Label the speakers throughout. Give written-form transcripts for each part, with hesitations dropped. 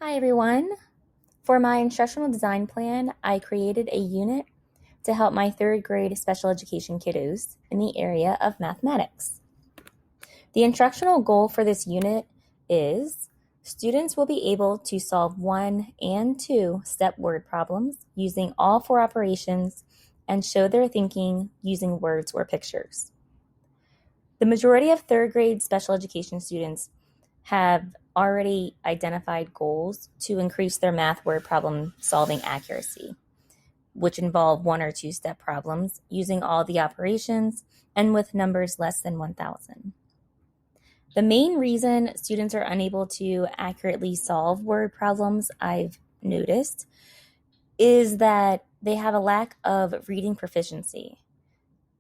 Speaker 1: Hi everyone. For my instructional design plan, I created a unit to help my third grade special education kiddos in the area of mathematics. The instructional goal for this unit is students will be able to solve 1 and 2-step word problems using all 4 operations and show their thinking using words or pictures. The majority of third grade special education students have already identified goals to increase their math word problem solving accuracy, which involve 1 or 2-step problems using all the operations and with numbers less than 1,000. The main reason students are unable to accurately solve word problems, I've noticed, is that they have a lack of reading proficiency.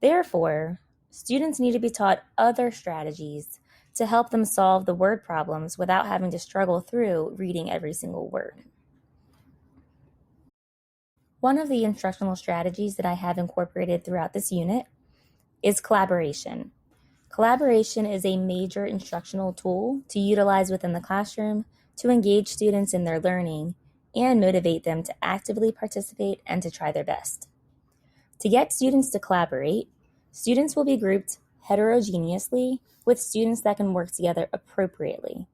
Speaker 1: Therefore, students need to be taught other strategies to help them solve the word problems without having to struggle through reading every single word. One of the instructional strategies that I have incorporated throughout this unit is collaboration. Collaboration is a major instructional tool to utilize within the classroom to engage students in their learning and motivate them to actively participate and to try their best. To get students to collaborate, students will be grouped heterogeneously with students that can work together appropriately.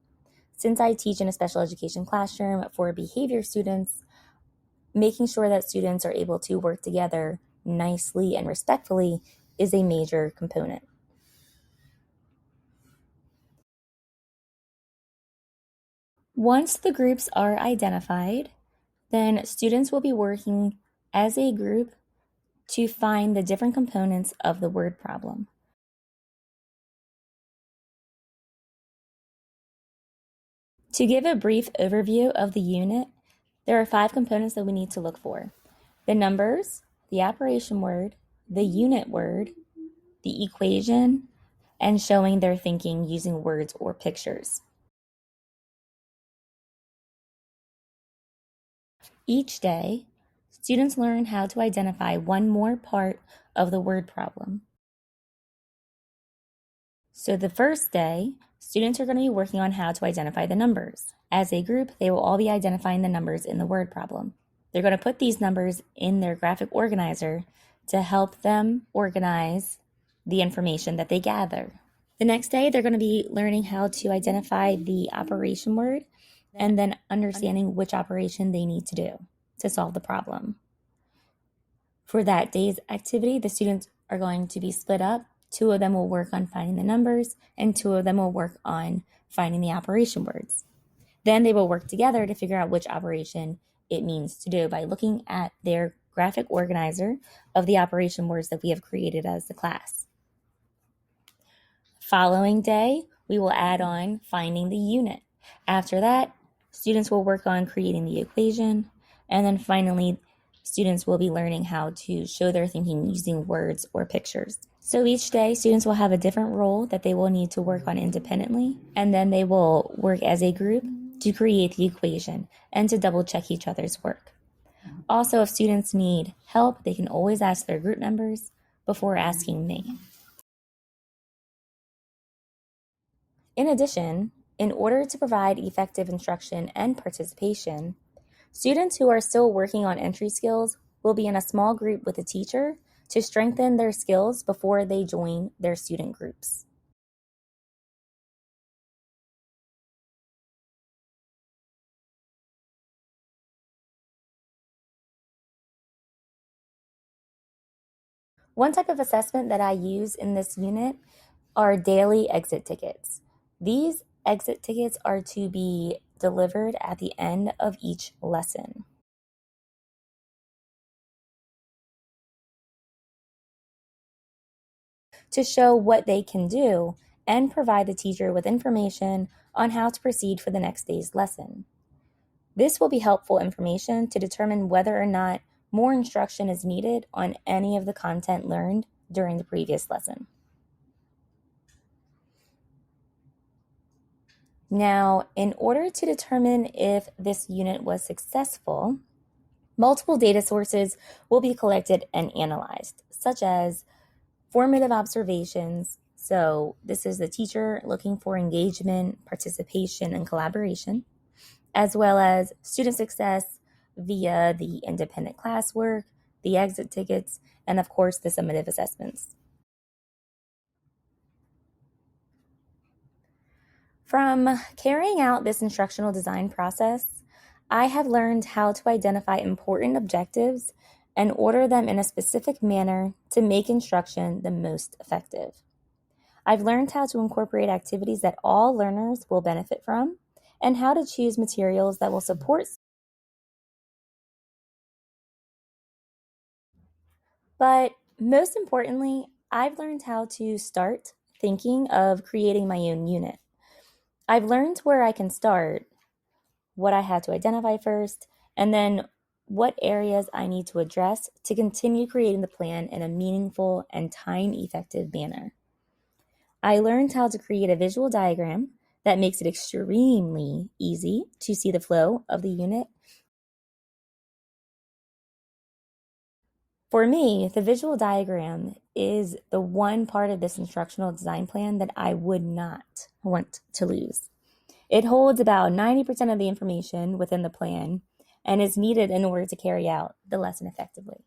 Speaker 1: Since I teach in a special education classroom for behavior students, making sure that students are able to work together nicely and respectfully is a major component. Once the groups are identified, then students will be working as a group to find the different components of the word problem. To give a brief overview of the unit, there are 5 components that we need to look for: the numbers, the operation word, the unit word, the equation, and showing their thinking using words or pictures. Each day, students learn how to identify one more part of the word problem. So the first day, students are going to be working on how to identify the numbers. As a group, they will all be identifying the numbers in the word problem. They're going to put these numbers in their graphic organizer to help them organize the information that they gather. The next day, they're going to be learning how to identify the operation word and then understanding which operation they need to do to solve the problem. For that day's activity, the students are going to be split up. 2 of them will work on finding the numbers, and 2 of them will work on finding the operation words. Then they will work together to figure out which operation it means to do by looking at their graphic organizer of the operation words that we have created as the class. Following day, we will add on finding the unit. After that, students will work on creating the equation, and then finally, students will be learning how to show their thinking using words or pictures. So each day, students will have a different role that they will need to work on independently, and then they will work as a group to create the equation and to double check each other's work. Also, if students need help, they can always ask their group members before asking me. In addition, in order to provide effective instruction and participation, students who are still working on entry skills will be in a small group with a teacher to strengthen their skills before they join their student groups. One type of assessment that I use in this unit are daily exit tickets. These exit tickets are to be delivered at the end of each lesson. To show what they can do and provide the teacher with information on how to proceed for the next day's lesson. This will be helpful information to determine whether or not more instruction is needed on any of the content learned during the previous lesson. Now, in order to determine if this unit was successful, multiple data sources will be collected and analyzed, such as formative observations. So this is the teacher looking for engagement, participation, and collaboration. as well as student success via the independent classwork, the exit tickets, and of course the summative assessments. From carrying out this instructional design process, I have learned how to identify important objectives and order them in a specific manner to make instruction the most effective. I've learned how to incorporate activities that all learners will benefit from and how to choose materials that will support. But most importantly, I've learned how to start thinking of creating my own unit. I've learned where I can start, what I had to identify first, and then what areas I need to address to continue creating the plan in a meaningful and time-effective manner. I learned how to create a visual diagram that makes it extremely easy to see the flow of the unit. For me, the visual diagram is the one part of this instructional design plan that I would not want to lose. It holds about 90% of the information within the plan and is needed in order to carry out the lesson effectively.